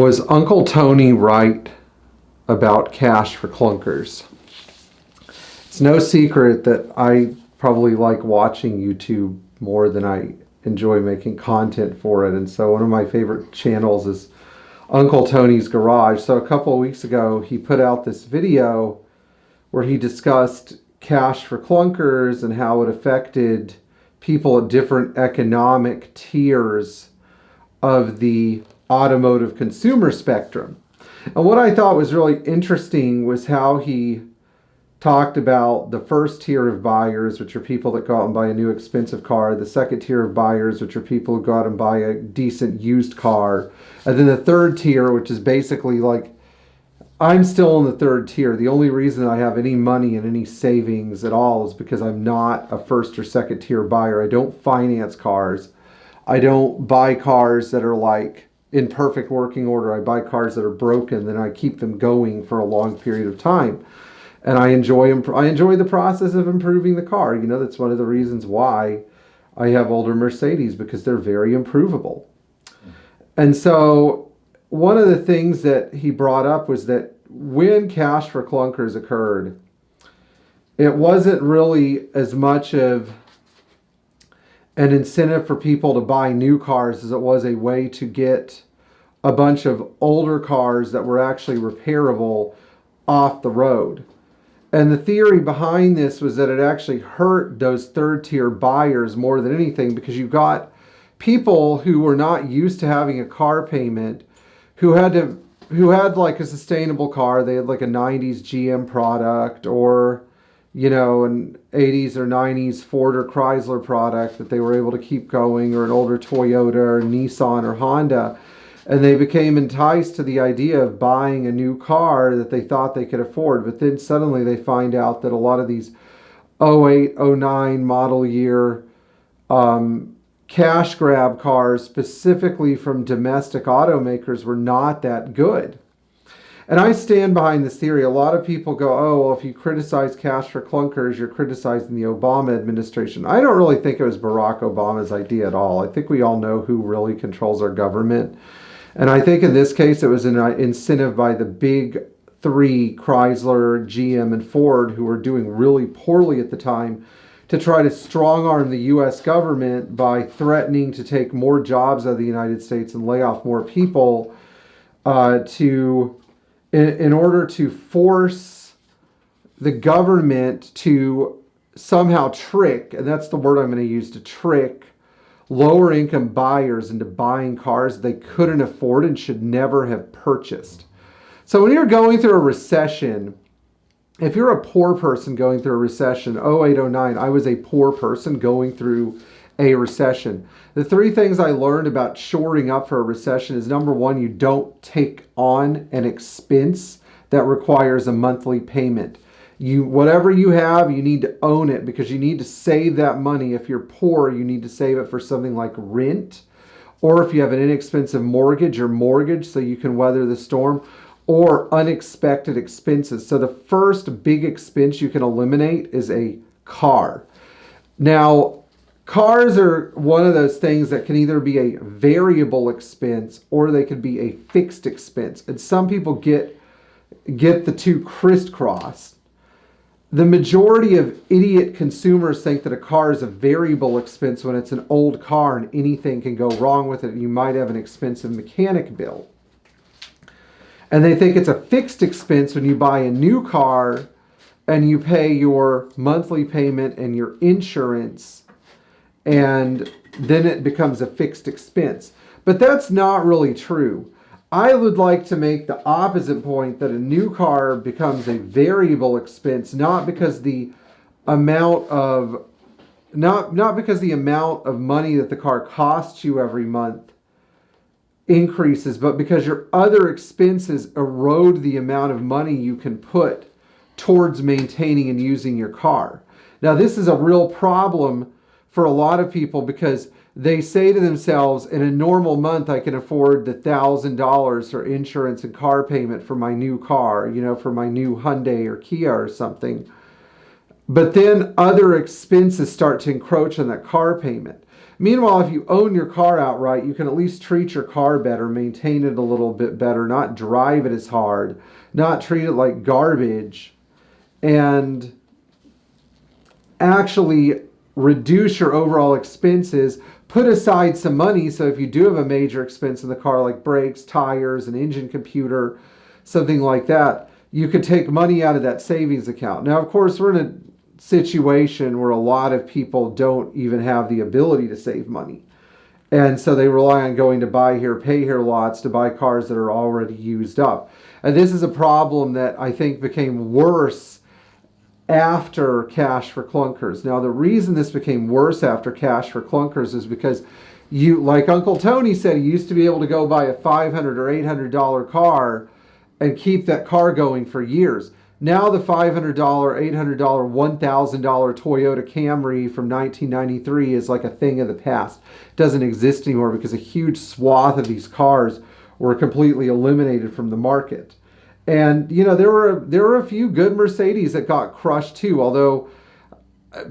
Was Uncle Tony right about cash for clunkers? It's no secret that I probably like watching YouTube more than I enjoy making content for it. And so one of my favorite channels is Uncle Tony's Garage. So a couple of weeks ago, he put out this video where he discussed cash for clunkers and how it affected people at different economic tiers of the automotive consumer spectrum. And what I thought was really interesting was how he talked about the first tier of buyers, which are people that go out and buy a new expensive car, the second tier of buyers, which are people who go out and buy a decent used car, and then the third tier, which is basically like, I'm still in the third tier. The only reason I have any money and any savings at all is because I'm not a first or second tier buyer. I don't finance cars. I don't buy cars that are like in perfect working order. I buy cars that are broken, then I keep them going for a long period of time. And I enjoy the process of improving the car. You know, that's one of the reasons why I have older Mercedes, because they're very improvable. And so one of the things that he brought up was that when cash for clunkers occurred, it wasn't really as much of an incentive for people to buy new cars as it was a way to get a bunch of older cars that were actually repairable off the road. And the theory behind this was that it actually hurt those third tier buyers more than anything, because you've got people who were not used to having a car payment who had like a sustainable car. They had like a 90s GM product, or you know, an 80s or 90s Ford or Chrysler product that they were able to keep going, or an older Toyota or Nissan or Honda. And they became enticed to the idea of buying a new car that they thought they could afford. But then suddenly they find out that a lot of these 08, 09 model year cash grab cars, specifically from domestic automakers, were not that good. And I stand behind this theory. A lot of people go, oh, well, if you criticize cash for clunkers, you're criticizing the Obama administration. I don't really think it was Barack Obama's idea at all. I think we all know who really controls our government. And I think in this case, it was an incentive by the big three, Chrysler, GM, and Ford, who were doing really poorly at the time, to try to strong-arm the U.S. government by threatening to take more jobs out of the United States and lay off more people in order to force the government to somehow trick, and that's the word I'm going to use, to trick lower income buyers into buying cars they couldn't afford and should never have purchased. So when you're going through a recession, if you're a poor person going through a recession, 08, 09, I was a poor person going through a recession. The three things I learned about shoring up for a recession is, number one, you don't take on an expense that requires a monthly payment. Whatever you have, you need to own it, because you need to save that money. If you're poor, you need to save it for something like rent, or if you have an inexpensive mortgage, so you can weather the storm, or unexpected expenses. So the first big expense you can eliminate is a car. Now, cars are one of those things that can either be a variable expense or they could be a fixed expense. And some people get the two crisscrossed. The majority of idiot consumers think that a car is a variable expense when it's an old car and anything can go wrong with it. You might have an expensive mechanic bill. And they think it's a fixed expense when you buy a new car and you pay your monthly payment and your insurance, and then it becomes a fixed expense. But that's not really true. I would like to make the opposite point, that a new car becomes a variable expense, not because the amount of money that the car costs you every month increases, but because your other expenses erode the amount of money you can put towards maintaining and using your car. Now, this is a real problem for a lot of people, because they say to themselves, in a normal month, I can afford the $1,000 for insurance and car payment for my new car, for my new Hyundai or Kia or something. But then other expenses start to encroach on that car payment. Meanwhile, if you own your car outright, you can at least treat your car better, maintain it a little bit better, not drive it as hard, not treat it like garbage, and actually reduce your overall expenses. Put aside some money so if you do have a major expense in the car like brakes, tires, an engine computer, something like that, you could take money out of that savings account. Now, of course, we're in a situation where a lot of people don't even have the ability to save money. And so they rely on going to buy here, pay here lots to buy cars that are already used up. And this is a problem that I think became worse after Cash for Clunkers. Now, the reason this became worse after Cash for Clunkers is because you, like Uncle Tony said, he used to be able to go buy a $500 or $800 car and keep that car going for years. Now the $500, $800, $1,000 Toyota Camry from 1993 is like a thing of the past. It doesn't exist anymore because a huge swath of these cars were completely eliminated from the market. And, you know, there were a few good Mercedes that got crushed too, although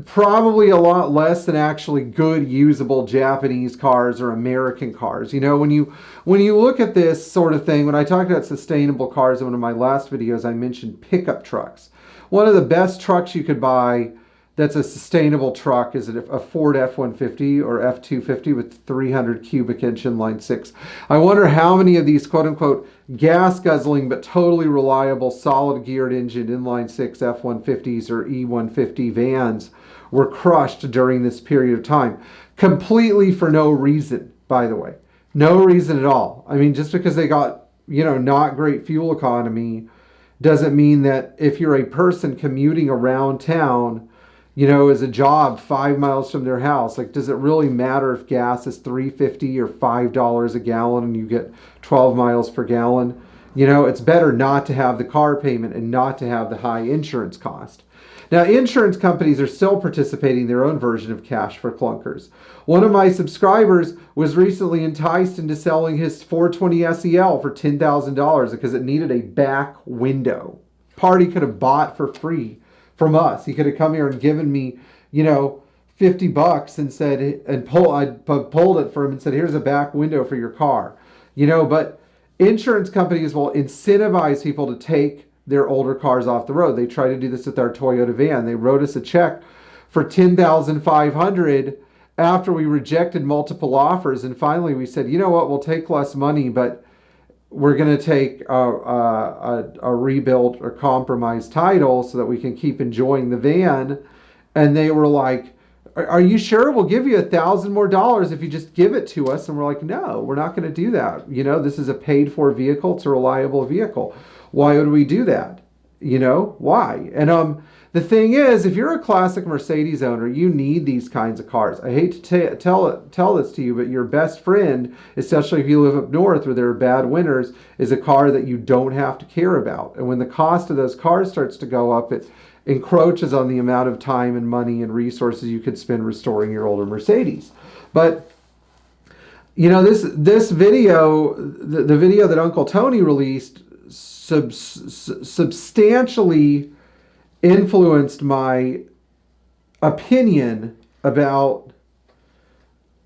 probably a lot less than actually good usable Japanese cars or American cars. You know, when you look at this sort of thing, when I talked about sustainable cars in one of my last videos, I mentioned pickup trucks. One of the best trucks you could buy that's a sustainable truck is a Ford F-150 or F-250 with 300 cubic inch inline six. I wonder how many of these quote-unquote gas-guzzling but totally reliable solid-geared engine inline six F-150s or E-150 vans were crushed during this period of time. Completely for no reason, by the way. No reason at all. I mean, just because they got, you know, not great fuel economy doesn't mean that if you're a person commuting around town, you know, as a job 5 miles from their house, like, does it really matter if gas is $3.50 or $5 a gallon and you get 12 miles per gallon? You know, it's better not to have the car payment and not to have the high insurance cost. Now, insurance companies are still participating in their own version of Cash for Clunkers. One of my subscribers was recently enticed into selling his 420 SEL for $10,000 because it needed a back window. Part he could have bought for free from us. He could have come here and given me, you know, $50 and said, and I pulled it for him and said, here's a back window for your car. You know, but insurance companies will incentivize people to take their older cars off the road. They try to do this with our Toyota van. They wrote us a check for $10,500 after we rejected multiple offers. And finally we said, you know what, we'll take less money, but we're going to take a rebuilt or compromised title so that we can keep enjoying the van. And they were like, are you sure? We'll give you $1,000 more if you just give it to us. And we're like, no, we're not going to do that. You know, this is a paid for vehicle. It's a reliable vehicle. Why would we do that? You know, why? And the thing is, if you're a classic Mercedes owner, you need these kinds of cars. I hate to tell this to you, but your best friend, especially if you live up north where there are bad winters, is a car that you don't have to care about. And when the cost of those cars starts to go up, it encroaches on the amount of time and money and resources you could spend restoring your older Mercedes. But you know, this video, the video that Uncle Tony released, substantially influenced my opinion about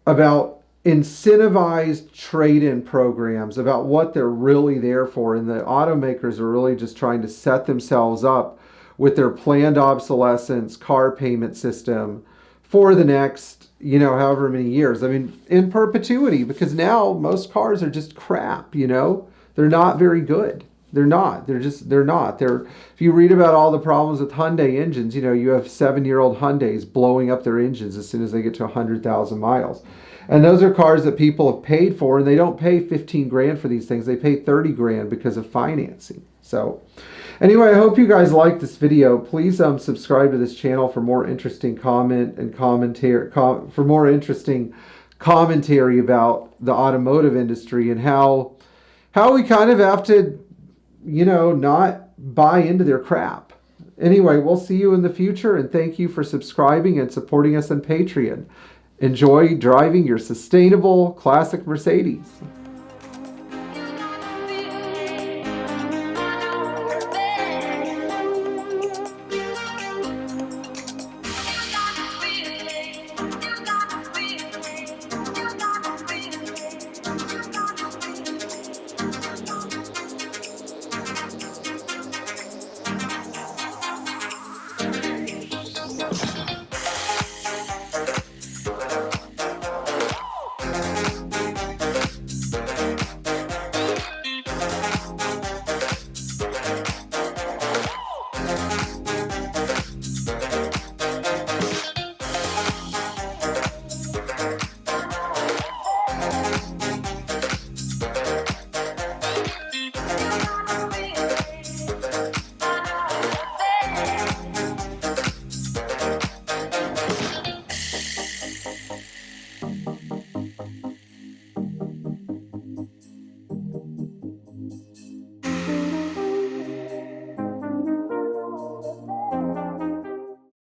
incentivized trade-in programs, about what they're really there for. And the automakers are really just trying to set themselves up with their planned obsolescence car payment system for the next, you know, however many years. I mean, in perpetuity, because now most cars are just crap, you know? They're not very good. They're not. If you read about all the problems with Hyundai engines, you know, you have 7-year-old Hyundais blowing up their engines as soon as they get to 100,000 miles. And those are cars that people have paid for, and they don't pay 15 grand for these things. They pay 30 grand because of financing. So anyway, I hope you guys liked this video. Please subscribe to this channel for more interesting commentary about the automotive industry and how we kind of have to, you know, not buy into their crap. Anyway, we'll see you in the future, and thank you for subscribing and supporting us on Patreon. Enjoy driving your sustainable classic Mercedes.